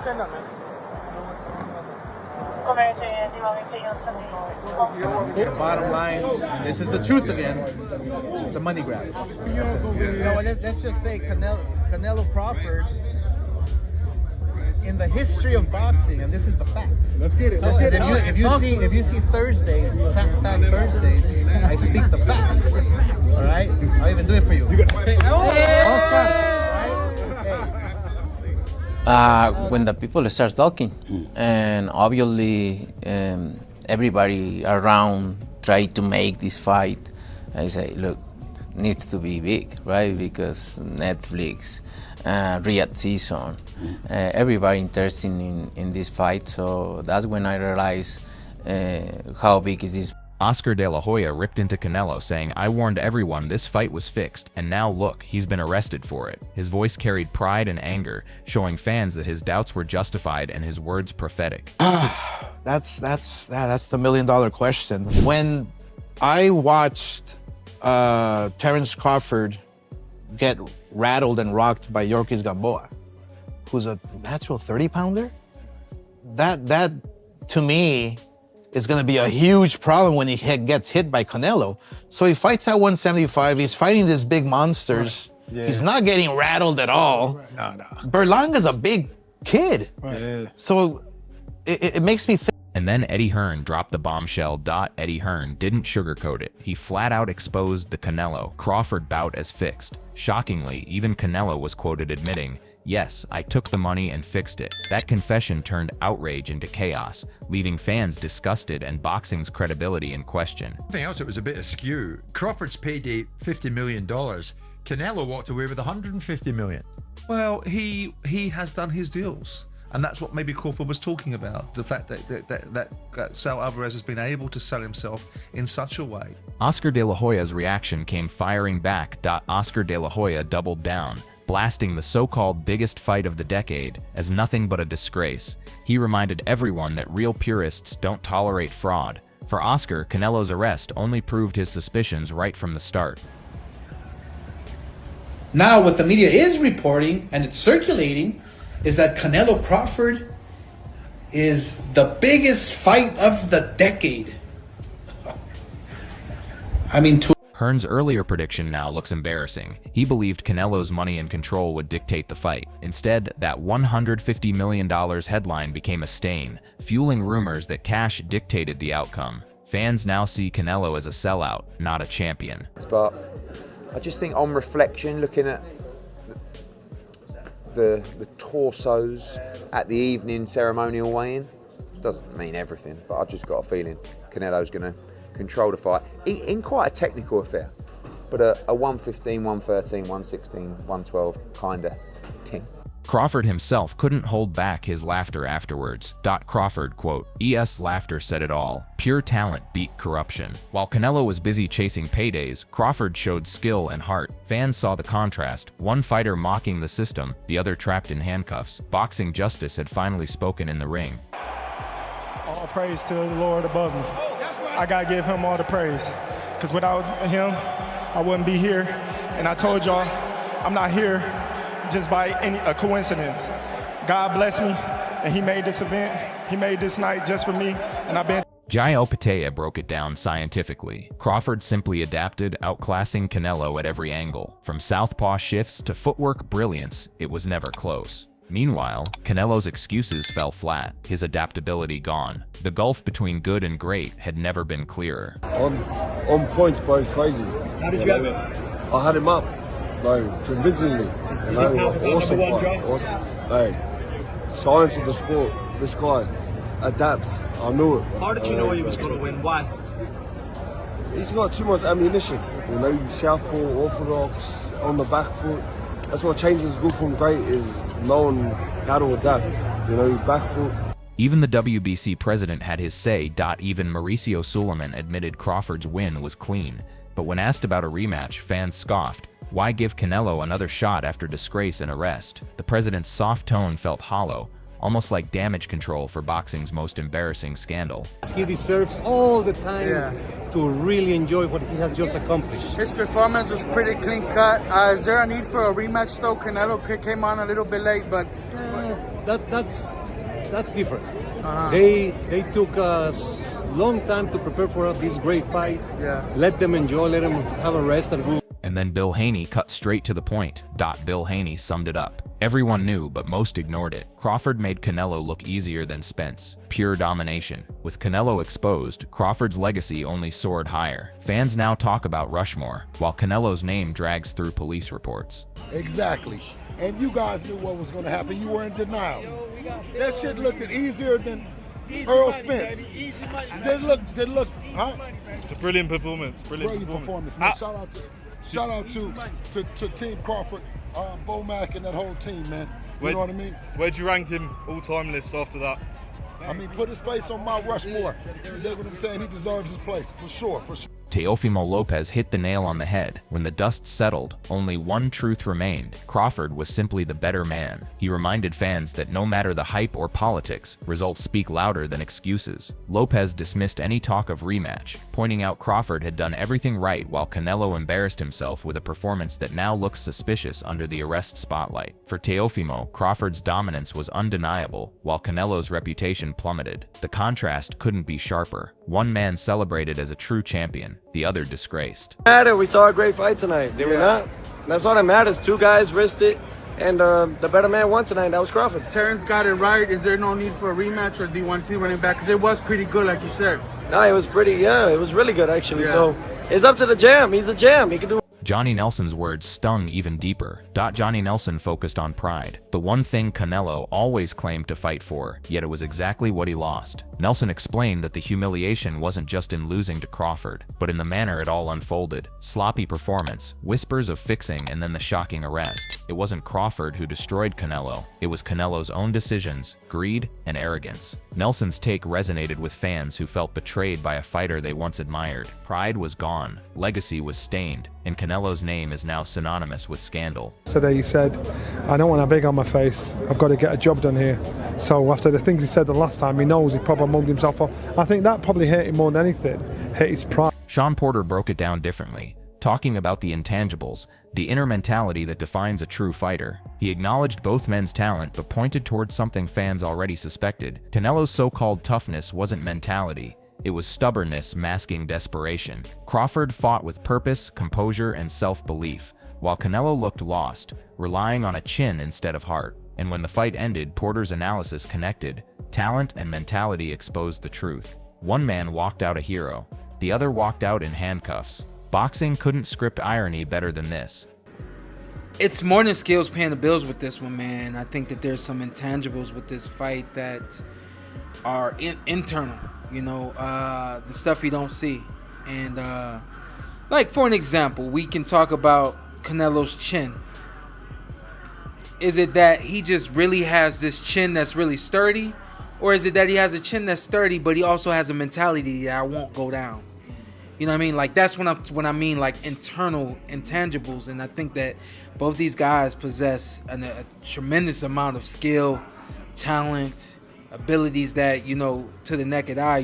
真的吗？ The bottom line, and this is the truth again, it's a money grab. No, let's just say Canelo Crawford, in the history of boxing, and this is the facts. Let's get it. Let's get it. If you see Thursdays, Fact Thursdays, I speak the facts. All right, I'll even do it for you. When the people start talking, and obviously everybody around try to make this fight, I say, look, needs to be big, right? Because Netflix, Riyadh season, everybody interested in this fight. So that's when I realized how big is this. Oscar De La Hoya ripped into Canelo saying, "I warned everyone this fight was fixed, and now look, he's been arrested for it." His voice carried pride and anger, showing fans that his doubts were justified and his words prophetic. That's the million-dollar question. When I watched Terence Crawford get rattled and rocked by Yorkis Gamboa, who's a natural 30-pounder, that to me is going to be a huge problem when he gets hit by Canelo. So he fights at 175. He's fighting these big monsters. Right. Yeah. He's not getting rattled at all. No. Berlanga's a big kid. Right. Yeah. So it makes me think. And then Eddie Hearn dropped the bombshell. Eddie Hearn didn't sugarcoat it. He flat out exposed the Canelo Crawford bout as fixed. Shockingly, even Canelo was quoted admitting, "Yes, I took the money and fixed it." That confession turned outrage into chaos, leaving fans disgusted and boxing's credibility in question. Something else that was a bit askew. Crawford's paid $50 million. Canelo walked away with $150 million. Well, he has done his deals. And that's what maybe Crawford was talking about. The fact that Canelo Alvarez has been able to sell himself in such a way. Oscar De La Hoya's reaction came firing back. Oscar De La Hoya doubled down, blasting the so-called biggest fight of the decade as nothing but a disgrace. He reminded everyone that real purists don't tolerate fraud. For Oscar, Canelo's arrest only proved his suspicions right from the start. Now what the media is reporting, and it's circulating, is that Canelo Crawford is the biggest fight of the decade. I mean, Hearn's earlier prediction now looks embarrassing. He believed Canelo's money and control would dictate the fight. Instead, that $150 million headline became a stain, fueling rumors that cash dictated the outcome. Fans now see Canelo as a sellout, not a champion. But I just think on reflection, looking at the torsos at the evening ceremonial weigh-in, doesn't mean everything, but I've just got a feeling Canelo's going to control the fight in quite a technical affair, but a 115, 113, 116, 112 kind of ting. Crawford himself couldn't hold back his laughter afterwards. Crawford, quote, "ES laughter said it all. Pure talent beat corruption." While Canelo was busy chasing paydays, Crawford showed skill and heart. Fans saw the contrast, one fighter mocking the system, the other trapped in handcuffs. Boxing justice had finally spoken in the ring. All praise to the Lord above me. I gotta give him all the praise, because without him, I wouldn't be here. And I told y'all, I'm not here just by a coincidence. God bless me, and he made this event, he made this night just for me, and I've been. Jai Opatea broke it down scientifically. Crawford simply adapted, outclassing Canelo at every angle. From southpaw shifts to footwork brilliance, it was never close. Meanwhile, Canelo's excuses fell flat, his adaptability gone. The gulf between good and great had never been clearer. On points, bro, crazy. How did you have it? I had him up, bro, convincingly. Awesome fight. Hey, science of the sport. This guy adapts. I knew it. How did you know he was going to win? Why? He's got too much ammunition. You know, southpaw, orthodox, on the back foot. That's what changes good from great, is knowing how to adapt. You know, back foot. Even the WBC president had his say. Even Mauricio Suleiman admitted Crawford's win was clean. But when asked about a rematch, fans scoffed. Why give Canelo another shot after disgrace and arrest? The president's soft tone felt hollow, almost like damage control for boxing's most embarrassing scandal. He deserves all the time to really enjoy what he has just accomplished. His performance was pretty clean cut. Is there a need for a rematch though? Canelo came on a little bit late, but that's different. They took a long time to prepare for this great fight. Let them enjoy, let them have a rest and go. And then Bill Haney cut straight to the point. Bill Haney summed it up. Everyone knew, but most ignored it. Crawford made Canelo look easier than Spence. Pure domination. With Canelo exposed, Crawford's legacy only soared higher. Fans now talk about Rushmore, while Canelo's name drags through police reports. Exactly. And you guys knew what was going to happen. You were in denial. That shit looked easier than Earl Spence. Did it look, huh? It's a brilliant performance. Brilliant performance. Man. Shout out to Team Crawford, Bo Mack, and that whole team, man. You know what I mean? Where'd you rank him all-time list after that? I mean, put his face on Mount Rushmore. You know what I'm saying? He deserves his place, for sure. Teofimo Lopez hit the nail on the head. When the dust settled, only one truth remained. Crawford was simply the better man. He reminded fans that no matter the hype or politics, results speak louder than excuses. Lopez dismissed any talk of rematch, pointing out Crawford had done everything right while Canelo embarrassed himself with a performance that now looks suspicious under the arrest spotlight. For Teofimo, Crawford's dominance was undeniable, while Canelo's reputation plummeted. The contrast couldn't be sharper. One man celebrated as a true champion, the other disgraced. We saw a great fight tonight, did we not? That's all that matters. Two guys risked it, and the better man won tonight. That was Crawford. Terrence got it right. Is there no need for a rematch, or do you want to see running back? Because it was pretty good, like you said. No, it was pretty, it was really good, actually. So it's up to the jam. He's a jam. He can do. Johnny Nelson's words stung even deeper. Johnny Nelson focused on pride, the one thing Canelo always claimed to fight for, yet it was exactly what he lost. Nelson explained that the humiliation wasn't just in losing to Crawford, but in the manner it all unfolded. Sloppy performance, whispers of fixing, and then the shocking arrest. It wasn't Crawford who destroyed Canelo, it was Canelo's own decisions, greed, and arrogance. Nelson's take resonated with fans who felt betrayed by a fighter they once admired. Pride was gone, legacy was stained, and Canelo's name is now synonymous with scandal. Today he said, I don't want to have egg on my face, I've got to get a job done here. So after the things he said the last time, he knows he probably mugged himself off. I think that probably hurt him more than anything, hurt his pride. Sean Porter broke it down differently, talking about the intangibles, the inner mentality that defines a true fighter. He acknowledged both men's talent but pointed towards something fans already suspected. Canelo's so-called toughness wasn't mentality. It was stubbornness masking desperation. Crawford fought with purpose, composure, and self-belief, while Canelo looked lost, relying on a chin instead of heart. And when the fight ended, Porter's analysis connected. Talent and mentality exposed the truth. One man walked out a hero. The other walked out in handcuffs. Boxing couldn't script irony better than this. It's more than skills paying the bills with this one, man. I think that there's some intangibles with this fight that are internal. You know, the stuff you don't see. And like for an example, we can talk about Canelo's chin. Is it that he just really has this chin that's really sturdy? Or is it that he has a chin that's sturdy, but he also has a mentality that I won't go down? You know what I mean? Like that's when I mean like internal intangibles. And I think that both these guys possess a tremendous amount of skill, talent, abilities that, you know, to the naked eye,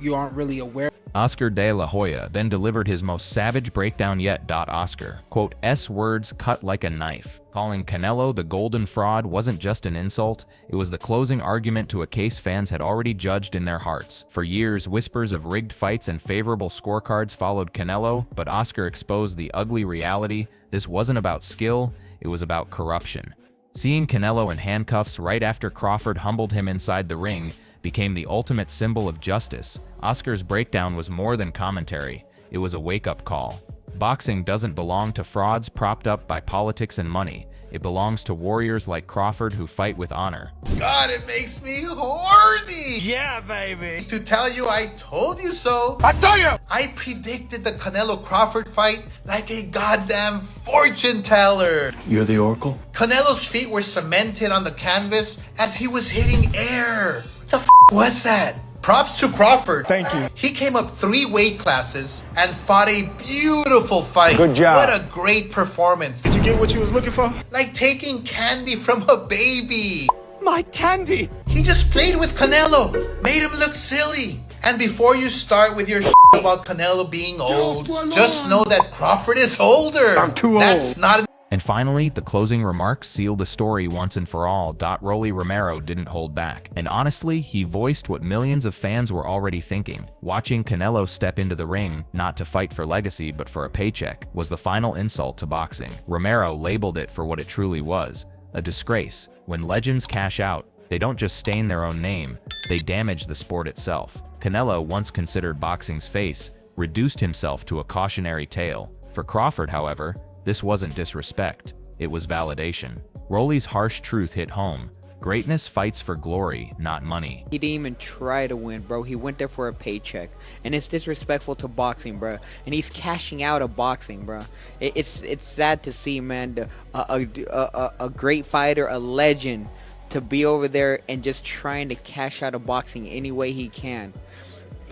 you aren't really aware. Oscar de la Hoya then delivered his most savage breakdown yet. Oscar, quote, S words cut like a knife. Calling Canelo the golden fraud wasn't just an insult, it was the closing argument to a case fans had already judged in their hearts. For years, whispers of rigged fights and favorable scorecards followed Canelo, but Oscar exposed the ugly reality. This wasn't about skill, it was about corruption. Seeing Canelo in handcuffs right after Crawford humbled him inside the ring became the ultimate symbol of justice. Oscar's breakdown was more than commentary, it was a wake-up call. Boxing doesn't belong to frauds propped up by politics and money. It belongs to warriors like Crawford who fight with honor. God, it makes me horny! Yeah, baby! To tell you I told you so. I told you! I predicted the Canelo Crawford fight like a goddamn fortune teller. You're the Oracle? Canelo's feet were cemented on the canvas as he was hitting air. What the f was that? Props to Crawford. Thank you. He came up 3 weight classes and fought a beautiful fight. Good job. What a great performance. Did you get what you was looking for? Like taking candy from a baby. My candy! He just played with Canelo, made him look silly. And before you start with your about Canelo being old, just know that Crawford is older. I'm too old. That's not. And finally, the closing remarks seal the story once and for all. Rolly Romero didn't hold back. And honestly, he voiced what millions of fans were already thinking. Watching Canelo step into the ring, not to fight for legacy but for a paycheck, was the final insult to boxing. Romero labeled it for what it truly was, a disgrace. When legends cash out, they don't just stain their own name, they damage the sport itself. Canelo, once considered boxing's face, reduced himself to a cautionary tale. For Crawford, however, this wasn't disrespect, it was validation. Rolly's harsh truth hit home. Greatness fights for glory, not money. He didn't even try to win, bro. He went there for a paycheck. And it's disrespectful to boxing, bro. And he's cashing out of boxing, bro. It's sad to see, man, a great fighter, a legend, to be over there and just trying to cash out of boxing any way he can.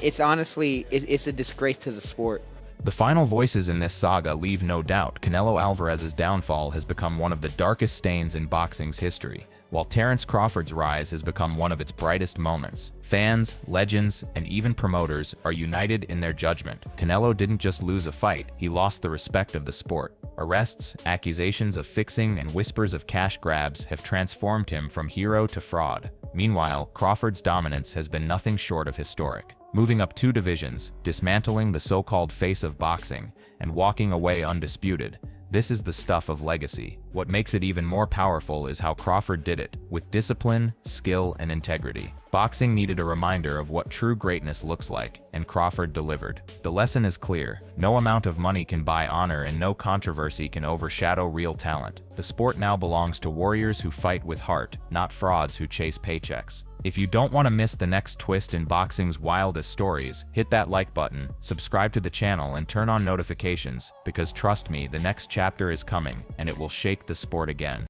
It's honestly, it's a disgrace to the sport. The final voices in this saga leave no doubt Canelo Alvarez's downfall has become one of the darkest stains in boxing's history, while Terence Crawford's rise has become one of its brightest moments. Fans, legends, and even promoters are united in their judgment. Canelo didn't just lose a fight, he lost the respect of the sport. Arrests, accusations of fixing, and whispers of cash grabs have transformed him from hero to fraud. Meanwhile, Crawford's dominance has been nothing short of historic. Moving up 2 divisions, dismantling the so-called face of boxing, and walking away undisputed. This is the stuff of legacy. What makes it even more powerful is how Crawford did it, with discipline, skill, and integrity. Boxing needed a reminder of what true greatness looks like, and Crawford delivered. The lesson is clear. No amount of money can buy honor, and no controversy can overshadow real talent. The sport now belongs to warriors who fight with heart, not frauds who chase paychecks. If you don't want to miss the next twist in boxing's wildest stories, hit that like button, subscribe to the channel, and turn on notifications, because trust me, the next chapter is coming, and it will shake the sport again.